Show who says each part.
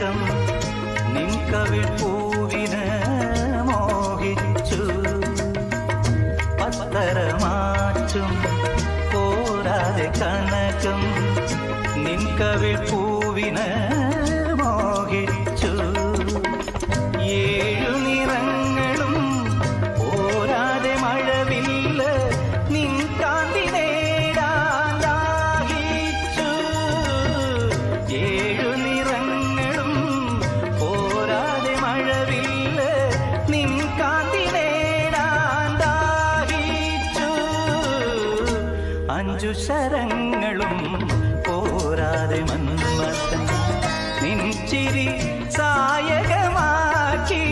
Speaker 1: കനകം നിൻ കവിൾ പൂവിന് മോഹിച്ചു പത്തരമാറ്റും പോരാതെ കനകം നിൻ കവിൾ പൂവിന് മോഹിച്ചു ഏഴു നിറങ്ങളും പോരാതെ മഴവില്ല നിൻ കാന്തി നേടാൻ ദാഹിച്ചു ഏഴു നിറങ്ങളും പോരാതെ മഴവില്ല നിൻ കാന്തി നേടാൻ ദാഹിച്ചു അഞ്ചു ശരങ്ങളും പോരാതെ മന്മഥൻ നിൻ ചിരി സായകമാക്കി